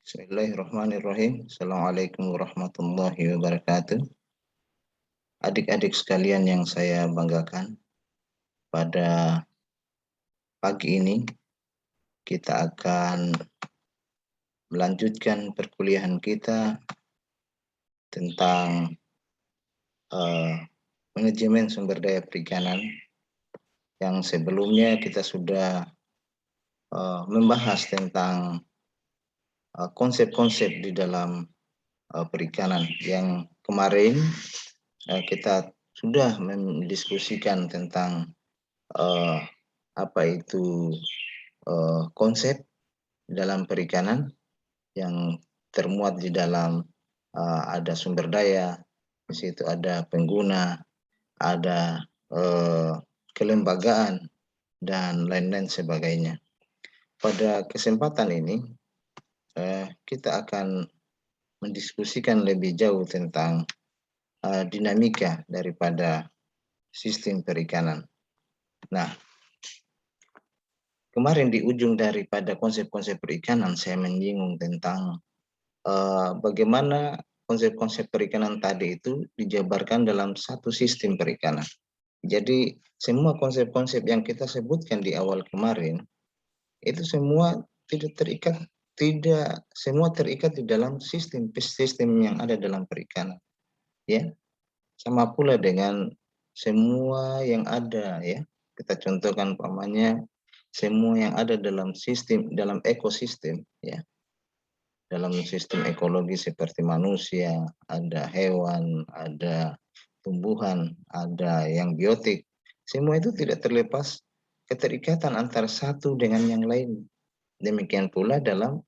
Bismillahirrahmanirrahim. Assalamualaikum warahmatullahi wabarakatuh. Adik-adik sekalian yang saya banggakan, pada pagi ini kita akan melanjutkan perkuliahan kita tentang manajemen sumber daya perikanan, yang sebelumnya kita sudah membahas tentang konsep-konsep di dalam perikanan. Yang kemarin kita sudah mendiskusikan tentang apa itu konsep dalam perikanan yang termuat di dalam ada sumber daya, di situ ada pengguna, ada kelembagaan, dan lain-lain sebagainya. Pada kesempatan ini kita akan mendiskusikan lebih jauh tentang dinamika daripada sistem perikanan. Nah, kemarin di ujung daripada konsep-konsep perikanan saya menyinggung tentang bagaimana konsep-konsep perikanan tadi itu dijabarkan dalam satu sistem perikanan. Jadi semua konsep-konsep yang kita sebutkan di awal kemarin itu semua tidak semua terikat di dalam sistem yang ada dalam perikanan, ya. Sama pula dengan semua yang ada, ya. Kita contohkan umpamanya semua yang ada dalam sistem, dalam ekosistem, ya. Dalam sistem ekologi seperti manusia, ada hewan, ada tumbuhan, ada yang biotik. Semua itu tidak terlepas keterikatan antara satu dengan yang lain. Demikian pula dalam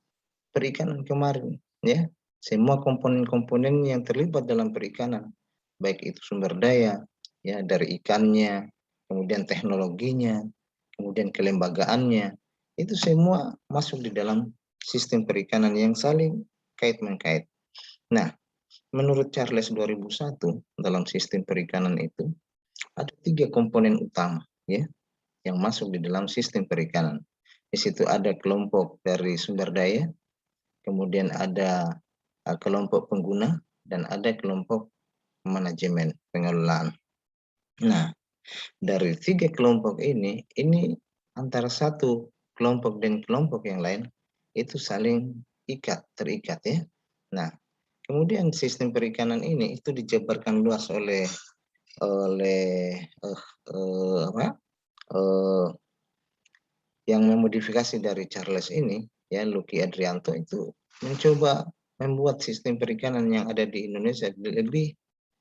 perikanan kemarin, ya. Semua komponen-komponen yang terlibat dalam perikanan, baik itu sumber daya, ya, dari ikannya, kemudian teknologinya, kemudian kelembagaannya, itu semua masuk di dalam sistem perikanan yang saling kait-mengkait. Nah, menurut Charles 2001, dalam sistem perikanan itu ada 3 komponen utama, ya, yang masuk di dalam sistem perikanan. Di situ ada kelompok dari sumber daya, kemudian ada kelompok pengguna, dan ada kelompok manajemen pengelolaan. Nah, dari 3 kelompok ini antara satu kelompok dan kelompok yang lain itu saling terikat, ya. Nah, kemudian sistem perikanan ini itu dijabarkan luas oleh yang memodifikasi dari Charles ini, ya, Lucky Adrianto itu mencoba membuat sistem perikanan yang ada di Indonesia lebih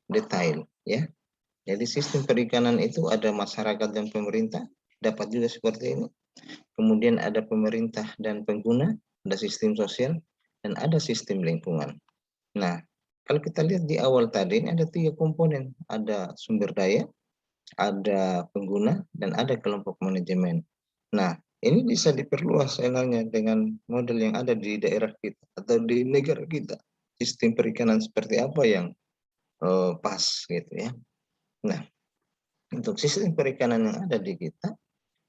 detail, ya. Jadi sistem perikanan itu ada masyarakat dan pemerintah, dapat juga seperti ini. Kemudian ada pemerintah dan pengguna, ada sistem sosial, dan ada sistem lingkungan. Nah, kalau kita lihat di awal tadi, ini ada 3 komponen. Ada sumber daya, ada pengguna, dan ada kelompok manajemen. Nah, ini bisa diperluas sebenarnya dengan model yang ada di daerah kita atau di negara kita. Sistem perikanan seperti apa yang pas gitu, ya. Nah, untuk sistem perikanan yang ada di kita,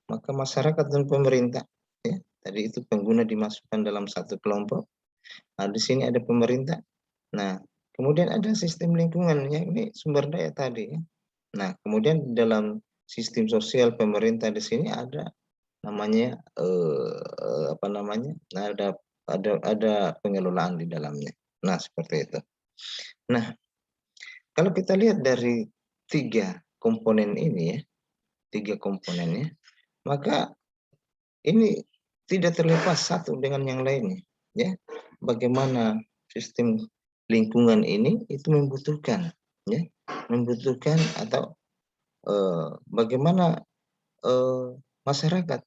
maka masyarakat dan pemerintah, ya, tadi itu pengguna dimasukkan dalam satu kelompok. Nah, di sini ada pemerintah. Nah, kemudian ada sistem lingkungan, ya, ini sumber daya tadi, ya. Nah, kemudian dalam sistem sosial pemerintah di sini ada namanya ada pengelolaan di dalamnya. Nah, seperti itu. Nah, kalau kita lihat dari 3 komponen ini, ya, 3 komponennya, maka ini tidak terlepas satu dengan yang lainnya, ya. Bagaimana sistem lingkungan ini itu membutuhkan, ya, membutuhkan atau bagaimana masyarakat,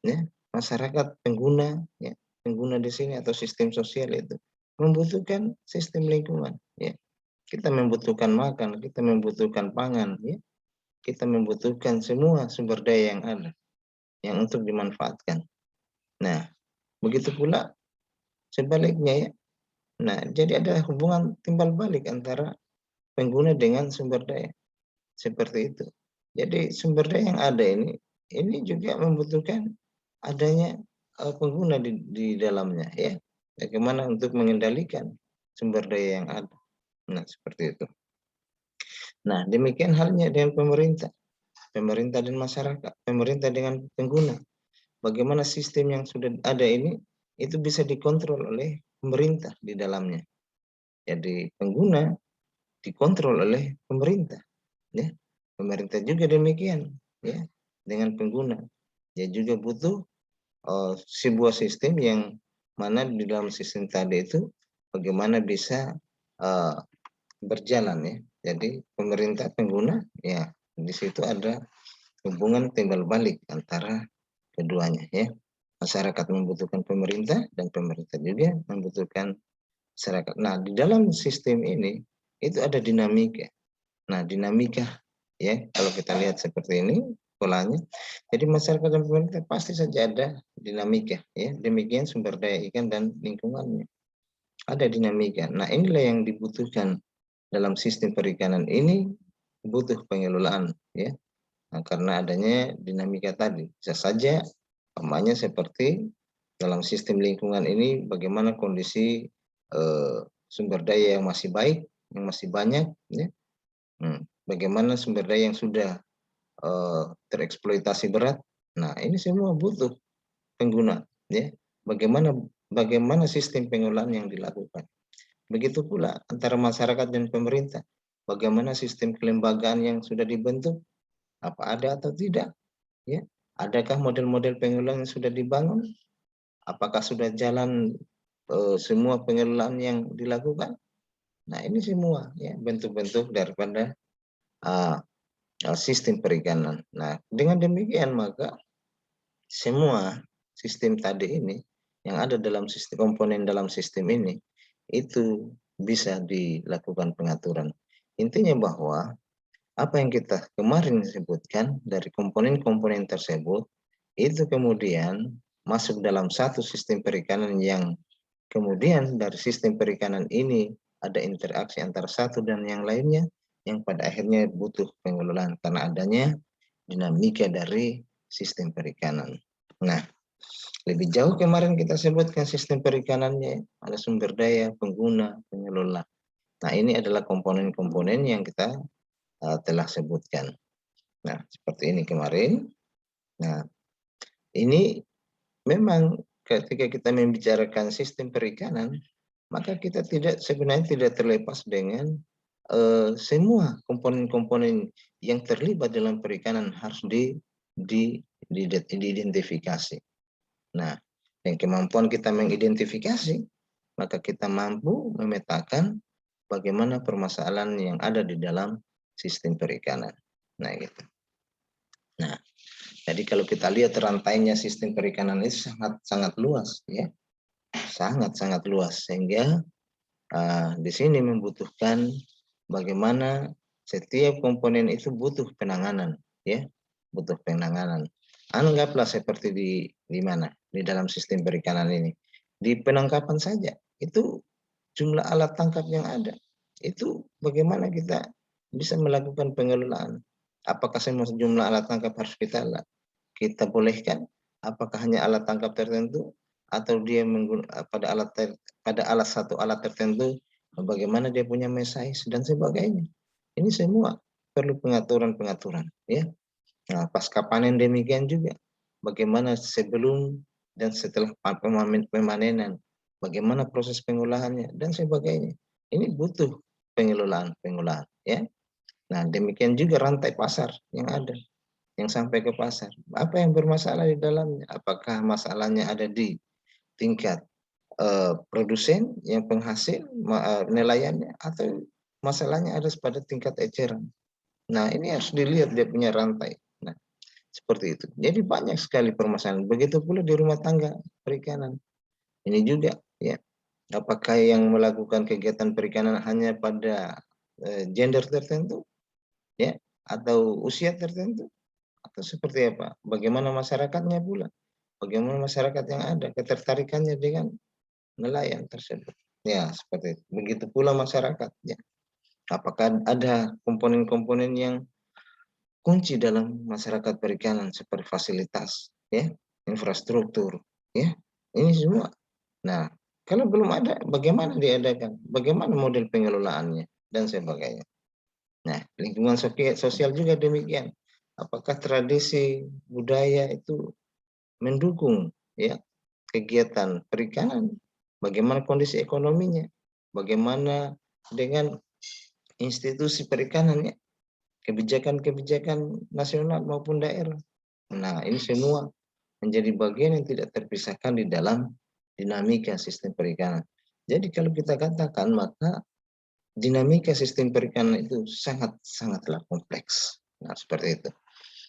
ya, masyarakat pengguna, ya, pengguna di sini atau sistem sosial itu membutuhkan sistem lingkungan, ya. Kita membutuhkan makan, kita membutuhkan pangan, ya. Kita membutuhkan semua sumber daya yang ada yang untuk dimanfaatkan. Nah, begitu pula sebaliknya, ya. Nah, jadi ada hubungan timbal balik antara pengguna dengan sumber daya. Seperti itu. Jadi sumber daya yang ada ini juga membutuhkan adanya pengguna di dalamnya, ya. bagaimana untuk mengendalikan sumber daya yang ada. Nah, seperti itu. Nah, demikian halnya dengan pemerintah, pemerintah dan masyarakat, pemerintah dengan pengguna. Bagaimana sistem yang sudah ada ini itu bisa dikontrol oleh pemerintah di dalamnya. Jadi pengguna dikontrol oleh pemerintah, ya. Pemerintah juga demikian, ya, dengan pengguna. Dia juga butuh sebuah sistem yang mana di dalam sistem tadi itu bagaimana bisa uh, berjalan, ya. Jadi pemerintah pengguna, ya, di situ ada hubungan timbal balik antara keduanya, ya. Masyarakat membutuhkan pemerintah dan pemerintah juga membutuhkan masyarakat. Nah, di dalam sistem ini itu ada dinamika. Nah, dinamika, ya, kalau kita lihat seperti ini polanya. Jadi masyarakat dan pemerintah pasti saja ada dinamika, ya. Demikian sumber daya ikan dan lingkungannya. Ada dinamika. Nah, inilah yang dibutuhkan dalam sistem perikanan ini, butuh pengelolaan, ya. Nah, karena adanya dinamika tadi. Bisa saja umpamanya seperti dalam sistem lingkungan ini bagaimana kondisi sumber daya yang masih baik, yang masih banyak, ya. Bagaimana sumber daya yang sudah tereksploitasi berat. Nah, ini semua butuh pengguna, ya. Bagaimana bagaimana sistem pengelolaan yang dilakukan. Begitu pula antara masyarakat dan pemerintah. Bagaimana sistem kelembagaan yang sudah dibentuk, apa ada atau tidak, ya. Adakah model-model pengelolaan yang sudah dibangun? Apakah sudah jalan semua pengelolaan yang dilakukan? Nah, ini semua, ya, bentuk-bentuk daripada uh, sistem perikanan. Nah, dengan demikian maka semua sistem tadi ini yang ada dalam sistem komponen dalam sistem ini itu bisa dilakukan pengaturan. Intinya bahwa apa yang kita kemarin sebutkan dari komponen-komponen tersebut itu kemudian masuk dalam satu sistem perikanan yang kemudian dari sistem perikanan ini ada interaksi antara satu dan yang lainnya yang pada akhirnya butuh pengelolaan karena adanya dinamika dari sistem perikanan. Nah, lebih jauh kemarin kita sebutkan sistem perikanannya, ada sumber daya, pengguna, pengelola. Nah, ini adalah komponen-komponen yang kita telah sebutkan. Nah, seperti ini kemarin. Nah, ini memang ketika kita membicarakan sistem perikanan, maka kita sebenarnya tidak terlepas dengan semua komponen-komponen yang terlibat dalam perikanan harus diidentifikasi. Nah, dengan kemampuan kita mengidentifikasi, maka kita mampu memetakan bagaimana permasalahan yang ada di dalam sistem perikanan. Nah, gitu. Nah, jadi kalau kita lihat rantainya sistem perikanan itu sangat luas, ya, sangat luas sehingga di sini membutuhkan bagaimana setiap komponen itu butuh penanganan, ya, butuh penanganan. Anggaplah seperti di mana di dalam sistem perikanan ini, di penangkapan saja itu jumlah alat tangkap yang ada itu bagaimana kita bisa melakukan pengelolaan. Apakah semua jumlah alat tangkap harus kita bolehkan? Apakah hanya alat tangkap tertentu atau dia pada satu alat tertentu, bagaimana dia punya mesais dan sebagainya. Ini semua perlu pengaturan-pengaturan, ya. Nah, pasca panen demikian juga. Bagaimana sebelum dan setelah pemanenan, bagaimana proses pengolahannya dan sebagainya. Ini butuh pengelolaan, ya. Nah, demikian juga rantai pasar yang ada, yang sampai ke pasar. Apa yang bermasalah di dalamnya? Apakah masalahnya ada di tingkat produsen yang penghasil nelayannya atau masalahnya ada pada tingkat eceran. Nah, ini harus dilihat dia punya rantai. Nah, seperti itu. Jadi banyak sekali permasalahan. Begitu pula di rumah tangga perikanan. Ini juga, ya. Apakah yang melakukan kegiatan perikanan hanya pada gender tertentu, ya, atau usia tertentu, atau seperti apa? Bagaimana masyarakatnya pula? Bagaimana masyarakat yang ada ketertarikannya dengan nelayan tersebut? Ya, seperti itu. Begitu pula masyarakat, ya. Apakah ada komponen-komponen yang kunci dalam masyarakat perikanan seperti fasilitas, ya, infrastruktur, ya, ini semua. Nah, Kalau belum ada, bagaimana diadakan? Bagaimana model pengelolaannya dan sebagainya. Nah, lingkungan sosial juga demikian. Apakah tradisi budaya itu mendukung ya kegiatan perikanan? Bagaimana kondisi ekonominya? Bagaimana dengan institusi perikanan ya? Kebijakan-kebijakan nasional maupun daerah. Nah, ini semua menjadi bagian yang tidak terpisahkan di dalam dinamika sistem perikanan. Jadi kalau kita katakan maka dinamika sistem perikanan itu sangatlah kompleks. Nah, seperti itu.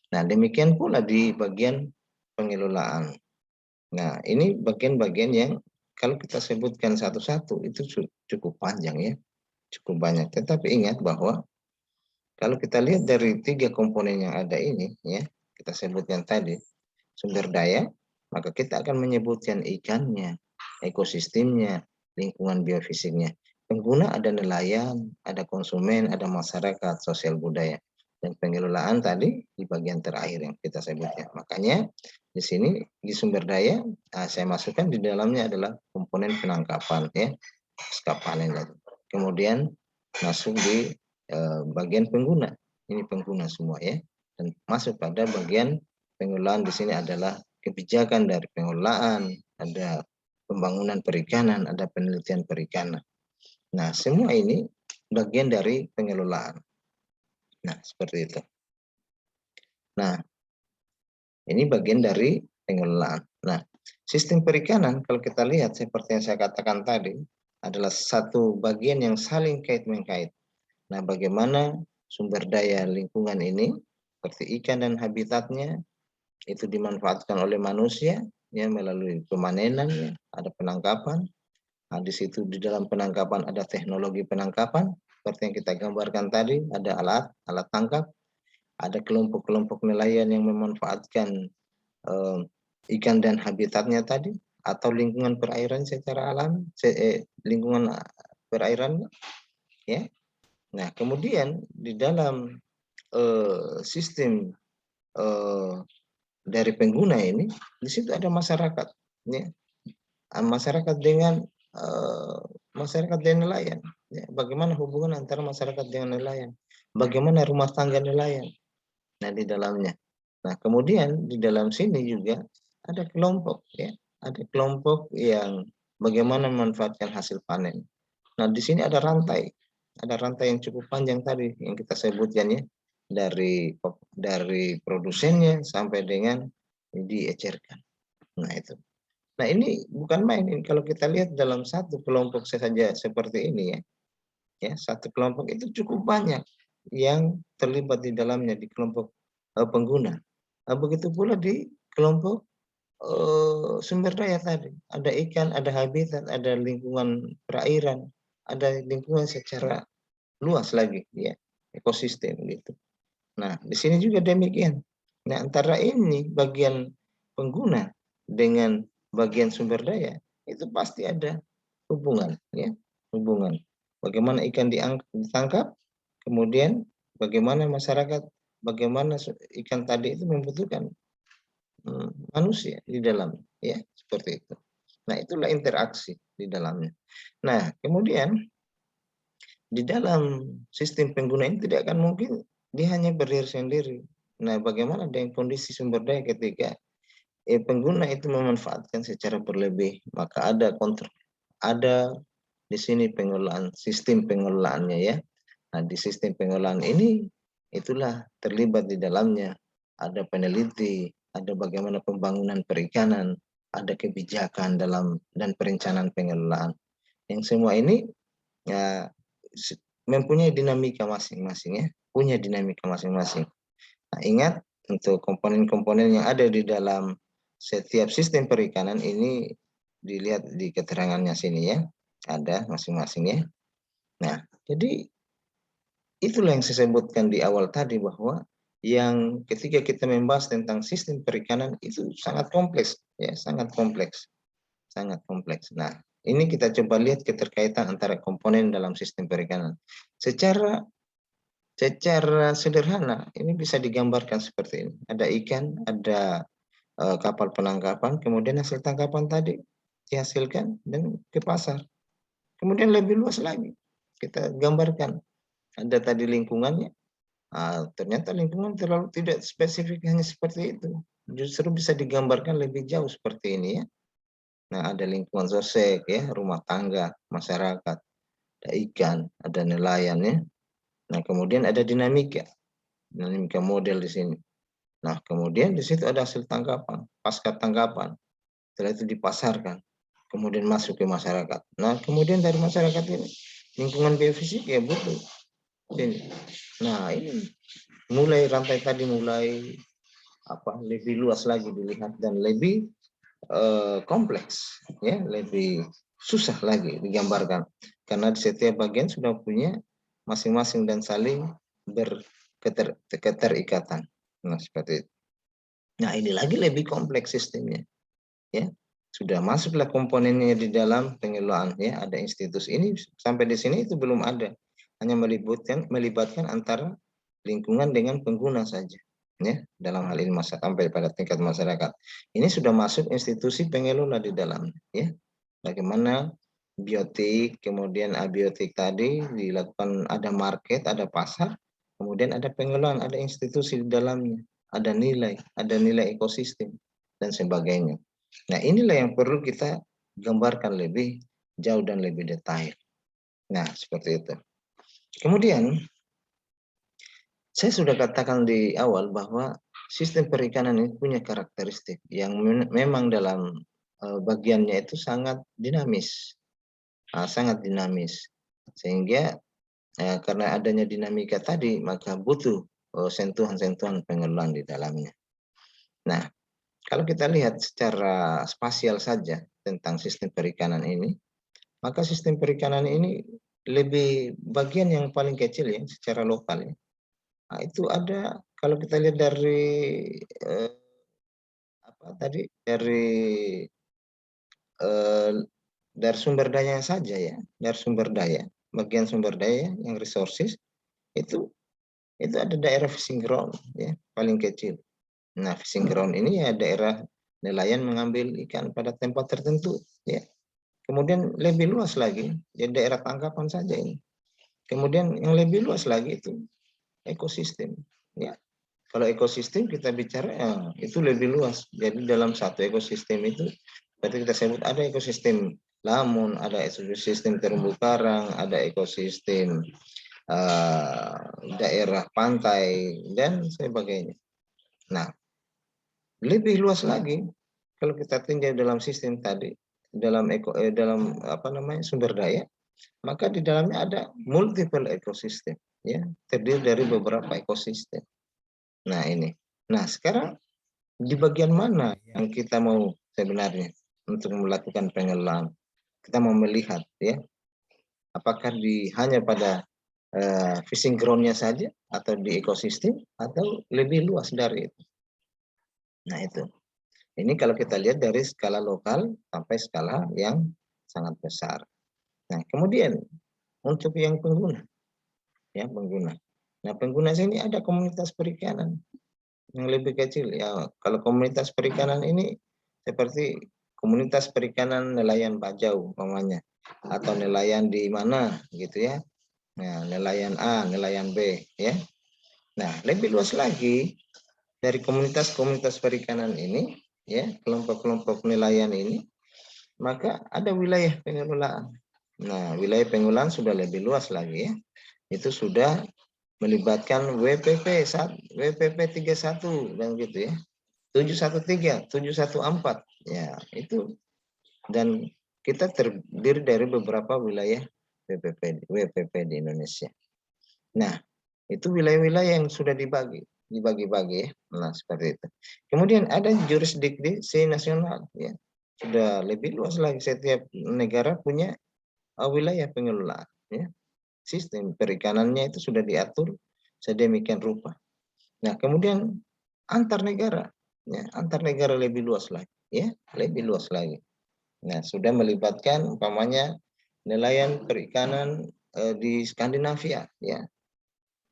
Nah, demikian pula di bagian pengelolaan. Nah, ini bagian-bagian yang kalau kita sebutkan satu-satu itu cukup panjang ya, cukup banyak. Tetapi ingat bahwa kalau kita lihat dari 3 komponen yang ada ini ya, kita sebutkan tadi, sumber daya, maka kita akan menyebutkan ikannya, ekosistemnya, lingkungan biofisiknya. Pengguna ada nelayan, ada konsumen, ada masyarakat, sosial budaya. Dan pengelolaan tadi di bagian terakhir yang kita sebutkan. Makanya di sini di sumber daya saya masukkan di dalamnya adalah komponen penangkapan ya, pasca panen. Kemudian masuk di bagian pengguna. Ini pengguna semua ya. Dan masuk pada bagian pengelolaan di sini adalah kebijakan dari pengelolaan, ada pembangunan perikanan, ada penelitian perikanan. Nah, semua ini bagian dari pengelolaan. Nah, seperti itu. Nah, ini bagian dari pengelolaan. Nah, sistem perikanan kalau kita lihat seperti yang saya katakan tadi adalah satu bagian yang saling kait-mengkait. Nah, bagaimana sumber daya lingkungan ini seperti ikan dan habitatnya itu dimanfaatkan oleh manusia ya melalui pemanenan ya, ada penangkapan. Nah, di situ di dalam penangkapan ada teknologi penangkapan seperti yang kita gambarkan tadi, ada alat tangkap, ada kelompok-kelompok nelayan yang memanfaatkan ikan dan habitatnya tadi atau lingkungan perairan secara alam, lingkungan perairan ya. Nah, kemudian di dalam sistem dari pengguna ini, di situ ada masyarakat, ya. Masyarakat dengan masyarakat dan nelayan. Ya. Bagaimana hubungan antara masyarakat dengan nelayan? Bagaimana rumah tangga nelayan? Nah, di dalamnya. Nah, kemudian di dalam sini juga ada kelompok, ya. Ada kelompok yang bagaimana memanfaatkan hasil panen. Nah, di sini ada rantai yang cukup panjang tadi yang kita sebutkan ya, dari produsennya sampai dengan diecerkan. Nah, itu. Nah, ini bukan main ini kalau kita lihat dalam satu kelompok saja seperti ini ya. Ya, satu kelompok itu cukup banyak yang terlibat di dalamnya di kelompok pengguna. Nah, begitu pula di kelompok sumber daya tadi. Ada ikan, ada habitat, ada lingkungan perairan, ada lingkungan secara luas lagi ya, ekosistem gitu. Nah, di sini juga demikian. Nah, antara ini bagian pengguna dengan bagian sumber daya itu pasti ada hubungan ya, hubungan. Bagaimana ikan ditangkap, kemudian bagaimana masyarakat, bagaimana ikan tadi itu membutuhkan manusia di dalam ya, seperti itu. Nah, itulah interaksi di dalamnya. Nah, kemudian di dalam sistem pengguna ini tidak akan mungkin dia hanya berdiri sendiri. Nah, bagaimana dengan kondisi sumber daya ketika pengguna itu memanfaatkan secara berlebih, maka ada kontrol, ada di sini pengelolaan, sistem pengelolaannya ya. Nah, di sistem pengelolaan ini itulah terlibat di dalamnya ada peneliti, ada bagaimana pembangunan perikanan, ada kebijakan dalam dan perencanaan pengelolaan. Yang semua ini ya mempunyai dinamika masing-masing ya, punya dinamika masing-masing. Nah, ingat untuk komponen-komponen yang ada di dalam setiap sistem perikanan ini dilihat di keterangannya sini ya, ada masing-masing ya. Nah, jadi itulah yang saya sebutkan di awal tadi bahwa yang ketika kita membahas tentang sistem perikanan itu sangat kompleks ya, sangat kompleks. Sangat kompleks. Nah, ini kita coba lihat keterkaitan antara komponen dalam sistem perikanan. Secara sederhana ini bisa digambarkan seperti ini. Ada ikan, ada kapal penangkapan, kemudian hasil tangkapan tadi dihasilkan dan ke pasar. Kemudian lebih luas lagi, kita gambarkan. Ada tadi lingkungannya, ternyata lingkungan terlalu tidak spesifik hanya seperti itu. Justru bisa digambarkan lebih jauh seperti ini ya. Nah, ada lingkungan sosial ya, rumah tangga, masyarakat, ada ikan, ada nelayan ya. Nah, kemudian ada dinamika model di sini. Nah, kemudian di situ ada hasil tangkapan, pasca tangkapan. Setelah itu dipasarkan, kemudian masuk ke masyarakat. Nah, kemudian dari masyarakat ini, lingkungan biofisik ya butuh. Nah, ini mulai rantai tadi mulai lebih luas lagi dilihat dan lebih kompleks, ya, lebih susah lagi digambarkan karena di setiap bagian sudah punya masing-masing dan saling berketerikatan. Nah, seperti itu. Nah, ini lagi lebih kompleks sistemnya, ya. Sudah masuklah komponennya di dalam pengelolaan, ya. Ada institusi ini sampai di sini itu belum ada, hanya melibatkan antara lingkungan dengan pengguna saja, ya. Dalam hal ini sampai pada tingkat masyarakat. Ini sudah masuk institusi pengelola di dalam, ya. Bagaimana biotik, kemudian abiotik tadi dilakukan, ada market, ada pasar, kemudian ada pengelolaan, ada institusi di dalamnya, ada nilai ekosistem dan sebagainya. Nah, inilah yang perlu kita gambarkan lebih jauh dan lebih detail. Nah, seperti itu. Kemudian saya sudah katakan di awal bahwa sistem perikanan ini punya karakteristik yang memang dalam bagiannya itu sangat dinamis. Sangat dinamis. Sehingga karena adanya dinamika tadi, maka butuh sentuhan-sentuhan pengelolaan di dalamnya. Nah, kalau kita lihat secara spasial saja tentang sistem perikanan ini, maka sistem perikanan ini lebih bagian yang paling kecil ya secara lokal ya. Nah, itu ada kalau kita lihat dari eh, dari sumber daya saja ya, dari sumber daya, bagian sumber daya yang resources itu ada daerah fishing ground ya paling kecil. Nah, fishing ground ini ya daerah nelayan mengambil ikan pada tempat tertentu ya. Kemudian lebih luas lagi ya daerah tangkapan saja ini. Kemudian yang lebih luas lagi itu ekosistem ya. Kalau ekosistem kita bicara ya, itu lebih luas. Jadi dalam satu ekosistem itu berarti kita sebut ada ekosistem lamun, ada ekosistem terumbu karang, ada ekosistem daerah pantai dan sebagainya. Nah, lebih luas lagi kalau kita tinjau dalam sistem tadi, dalam sumber daya, maka di dalamnya ada multiple ekosistem, ya, terdiri dari beberapa ekosistem. Nah, ini. Nah, sekarang di bagian mana yang kita mau sebenarnya untuk melakukan pengelolaan? Kita mau melihat, ya, apakah hanya pada fishing ground-nya saja atau di ekosistem atau lebih luas dari itu. Nah, itu. Ini kalau kita lihat dari skala lokal sampai skala yang sangat besar. Nah, kemudian untuk yang pengguna, ya pengguna. Nah, pengguna sini ada komunitas perikanan yang lebih kecil. Ya, kalau komunitas perikanan ini seperti komunitas perikanan nelayan Bajau umpamanya, atau nelayan di mana gitu ya. Nah, nelayan A, nelayan B, ya. Nah, lebih luas lagi dari komunitas-komunitas perikanan ini, ya, kelompok-kelompok nelayan ini, maka ada wilayah pengelolaan. Nah, wilayah pengelolaan sudah lebih luas lagi ya. Itu sudah melibatkan WPP 31 dan gitu ya. 713, 714. Ya, itu dan kita terdiri dari beberapa wilayah WPP di Indonesia. Nah, itu wilayah-wilayah yang sudah dibagi-bagi ya. Nah, seperti itu. Kemudian ada jurisdiksi nasional ya. Sudah lebih luas lagi, setiap negara punya wilayah pengelolaan ya. Sistem perikanannya itu sudah diatur sedemikian rupa. Nah, kemudian antar negara ya, antar negara lebih luas lagi ya, lebih luas lagi. Nah, sudah melibatkan umpamanya nelayan perikanan di Skandinavia ya.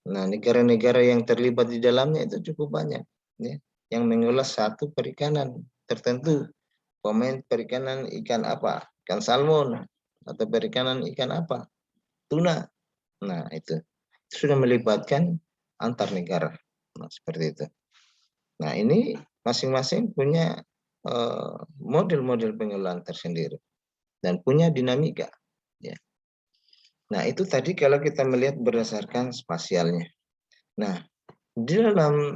Nah, negara-negara yang terlibat di dalamnya itu cukup banyak, ya, yang mengelola satu perikanan tertentu, pemain perikanan ikan apa, ikan salmon, atau perikanan ikan apa, tuna. Nah, itu sudah melibatkan antar negara. Nah, seperti itu. Nah, ini masing-masing punya model-model pengelolaan tersendiri dan punya dinamika. Ya. Nah, itu tadi kalau kita melihat berdasarkan spasialnya. Nah, di dalam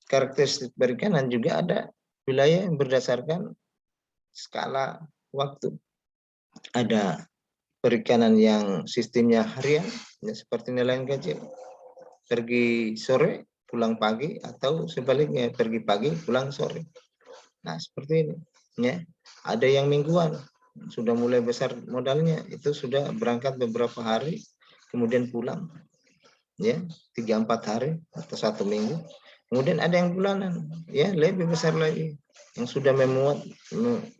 karakteristik perikanan juga ada wilayah yang berdasarkan skala waktu. Ada perikanan yang sistemnya harian, ya, seperti nelayan kecil, pergi sore, pulang pagi, atau sebaliknya pergi pagi, pulang sore. Nah, seperti ini. Ya. Ada yang mingguan, sudah mulai besar modalnya, itu sudah berangkat beberapa hari, kemudian pulang. Ya, 3-4 hari atau 1 minggu. Kemudian ada yang bulanan, ya lebih besar lagi, yang sudah memuat,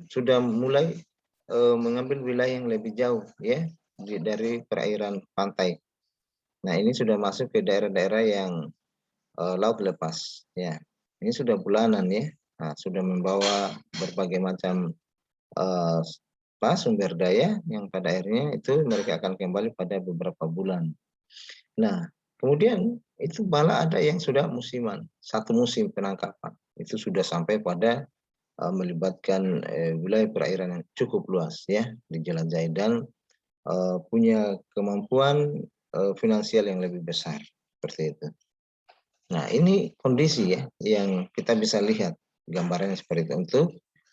sudah mulai mengambil wilayah yang lebih jauh, ya, dari perairan pantai. Nah, ini sudah masuk ke daerah-daerah yang laut lepas, ya. Ini sudah bulanan, ya. Nah, sudah membawa berbagai macam sumber daya yang pada akhirnya itu mereka akan kembali pada beberapa bulan. Nah, kemudian itu malah ada yang sudah musiman, 1 musim penangkapan. Itu sudah sampai pada melibatkan wilayah perairan yang cukup luas, ya, dijelajahi, dan punya kemampuan finansial yang lebih besar, seperti itu. Nah, ini kondisi, ya, yang kita bisa lihat gambarannya seperti itu untuk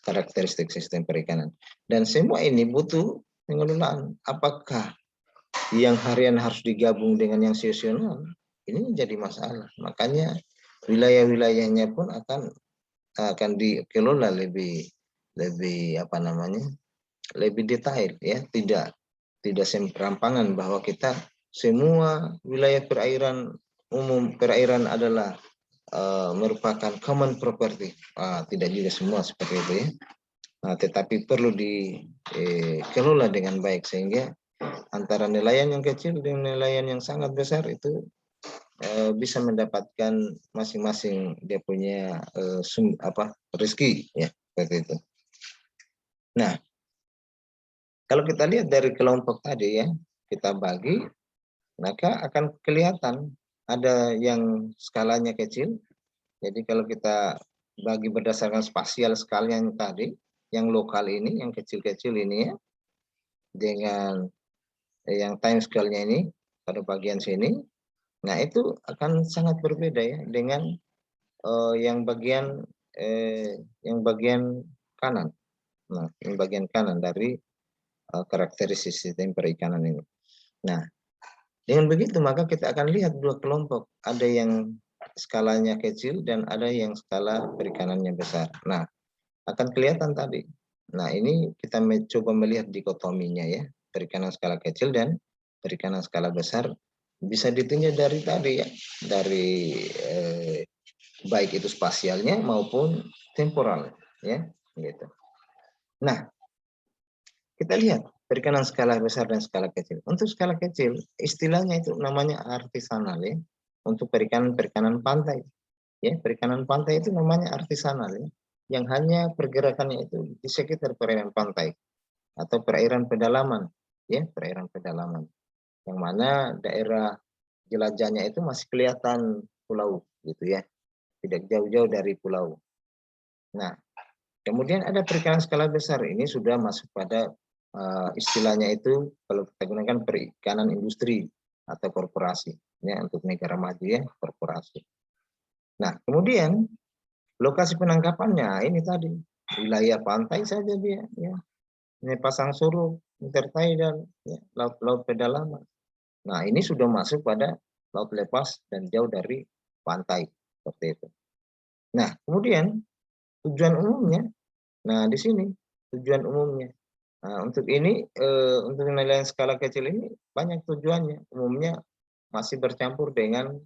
karakteristik sistem perikanan. Dan semua ini butuh pengelolaan. Apakah yang harian harus digabung dengan yang seasonal? Ini menjadi masalah. Makanya wilayah-wilayahnya pun akan dikelola lebih lebih detail, ya, tidak semperampangan bahwa kita semua wilayah perairan adalah merupakan common property. Tidak juga semua seperti itu, ya. Nah, tetapi perlu dikelola dengan baik sehingga antara nelayan yang kecil dengan nelayan yang sangat besar itu bisa mendapatkan masing-masing dia punya rezeki, ya, seperti itu. Nah, kalau kita lihat dari kelompok tadi, ya, kita bagi, maka akan kelihatan ada yang skalanya kecil. Jadi kalau kita bagi berdasarkan spasial skala yang tadi, yang lokal ini, yang kecil-kecil ini, ya, dengan yang time scale-nya ini pada bagian sini, nah itu akan sangat berbeda, ya, dengan yang bagian kanan. Nah, yang bagian kanan dari karakteristik sistem perikanan ini. Nah, dengan begitu maka kita akan lihat dua kelompok, ada yang skalanya kecil dan ada yang skala perikanannya besar. Nah, akan kelihatan tadi. Nah, ini kita coba melihat dikotominya, ya, perikanan skala kecil dan perikanan skala besar bisa ditinjau dari tadi, ya, dari baik itu spasialnya maupun temporal, ya, gitu. Nah, kita lihat perikanan skala besar dan skala kecil. Untuk skala kecil, istilahnya itu namanya artisanal, ya. Untuk perikanan pantai, ya, perikanan pantai itu namanya artisanal, ya, yang hanya pergerakannya itu di sekitar perairan pantai atau perairan pedalaman, ya, perairan pedalaman, yang mana daerah jelajahnya itu masih kelihatan pulau, gitu, ya, tidak jauh-jauh dari pulau. Nah, kemudian ada perikanan skala besar, ini sudah masuk pada istilahnya itu kalau kita gunakan perikanan industri atau korporasi, ya, untuk negara maju, ya, korporasi. Nah, kemudian lokasi penangkapannya ini tadi wilayah pantai saja dia, ya, ini Pasang Surut, Intertidal, ya, laut-laut pedalaman. Nah, ini sudah masuk pada laut lepas dan jauh dari pantai, seperti itu. Nah, kemudian tujuan umumnya, nah di sini tujuan umumnya. Nah, untuk ini untuk nelayan skala kecil ini banyak tujuannya. Umumnya masih bercampur dengan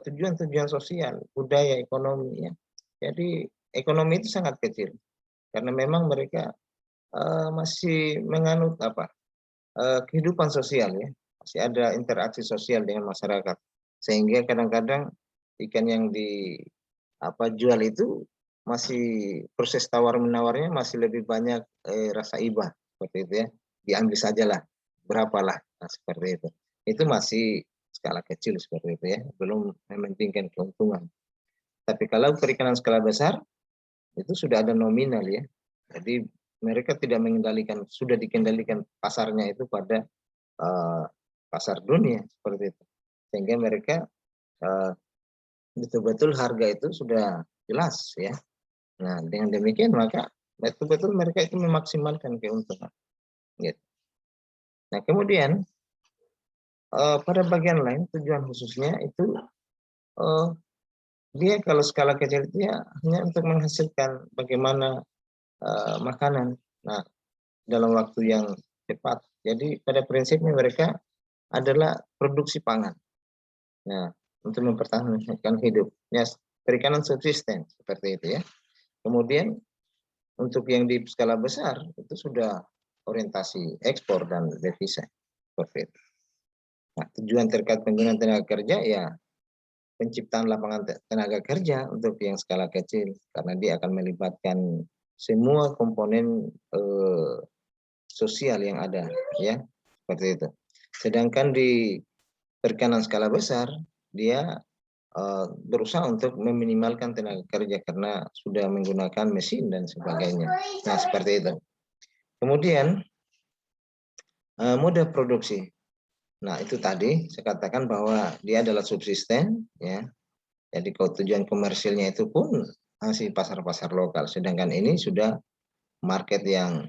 tujuan-tujuan sosial, budaya, ekonomi, ya. Jadi ekonomi itu sangat kecil karena memang mereka masih menganut kehidupan sosial, ya, masih ada interaksi sosial dengan masyarakat, sehingga kadang-kadang ikan yang jual itu masih proses tawar-menawarnya masih lebih banyak rasa iba, seperti itu ya. Diambil sajalah, berapalah, nah seperti itu. Itu masih skala kecil seperti itu ya, belum mementingkan keuntungan. Tapi kalau perikanan skala besar, itu sudah ada nominal ya. Jadi mereka tidak mengendalikan, sudah dikendalikan pasarnya itu pada pasar dunia seperti itu. Sehingga mereka betul-betul harga itu sudah jelas ya. Nah, dengan demikian maka betul-betul mereka itu memaksimalkan keuntungan. Gitu. Nah, kemudian pada bagian lain tujuan khususnya itu dia kalau skala kecil itu ya hanya untuk menghasilkan bagaimana makanan. Nah, dalam waktu yang cepat. Jadi pada prinsipnya mereka adalah produksi pangan. Nah, untuk mempertahankan hidupnya perikanan subsisten seperti itu ya. Kemudian untuk yang di skala besar itu sudah orientasi ekspor dan devisa seperti itu. Nah, tujuan terkait penggunaan tenaga kerja ya penciptaan lapangan tenaga kerja untuk yang skala kecil karena dia akan melibatkan semua komponen sosial yang ada ya seperti itu. Sedangkan di perikanan skala besar dia berusaha untuk meminimalkan tenaga kerja karena sudah menggunakan mesin dan sebagainya. Nah seperti itu. Kemudian mode produksi. Nah itu tadi saya katakan bahwa dia adalah subsisten ya. Jadi kalau tujuan komersilnya itu pun masih pasar-pasar lokal. Sedangkan ini sudah market yang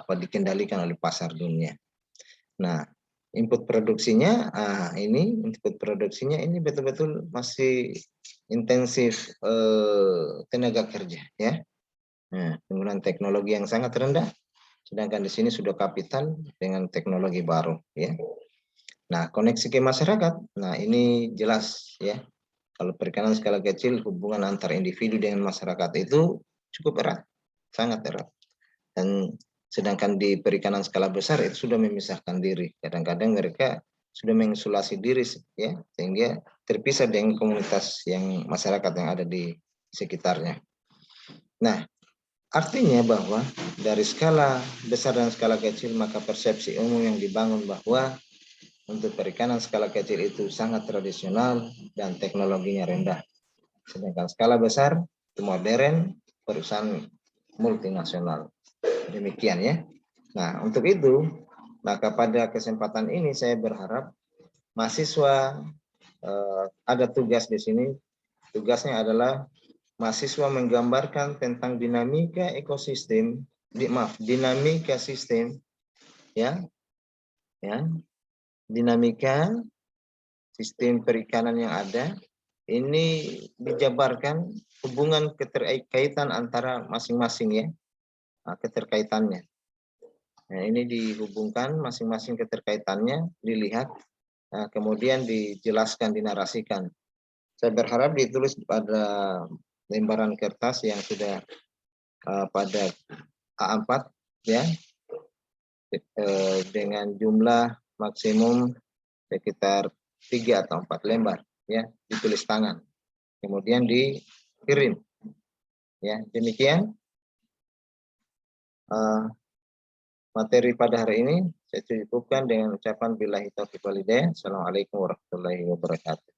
dikendalikan oleh pasar dunia. Nah, input produksinya ini betul-betul masih intensif tenaga kerja ya. Nah, penggunaan teknologi yang sangat rendah, sedangkan di sini sudah kapital dengan teknologi baru ya. Nah, koneksi ke masyarakat, nah ini jelas ya. Kalau perikanan skala kecil, hubungan antar individu dengan masyarakat itu cukup erat, sangat erat. Dan sedangkan di perikanan skala besar itu sudah memisahkan diri. Kadang-kadang mereka sudah mengisolasi diri ya, sehingga terpisah dengan komunitas yang masyarakat yang ada di sekitarnya. Nah, artinya bahwa dari skala besar dan skala kecil maka persepsi umum yang dibangun bahwa untuk perikanan skala kecil itu sangat tradisional dan teknologinya rendah. Sedangkan skala besar itu modern, perusahaan multinasional. Demikian ya. Nah, untuk itu, maka pada kesempatan ini saya berharap mahasiswa ada tugas di sini. Tugasnya adalah mahasiswa menggambarkan tentang dinamika ekosistem, dinamika sistem ya. Ya. Dinamika sistem perikanan yang ada ini dijabarkan hubungan keterkaitan antara masing-masing ya, keterkaitannya. Nah, ini dihubungkan masing-masing keterkaitannya, dilihat, kemudian dijelaskan, dinarasikan. Saya berharap ditulis pada lembaran kertas yang sudah pada A4 ya, dengan jumlah maksimum sekitar 3 atau 4 lembar ya, ditulis tangan kemudian dikirim ya. Demikian materi pada hari ini saya cukupkan dengan ucapan billahi taufiq wal hidayah. Assalamualaikum warahmatullahi wabarakatuh.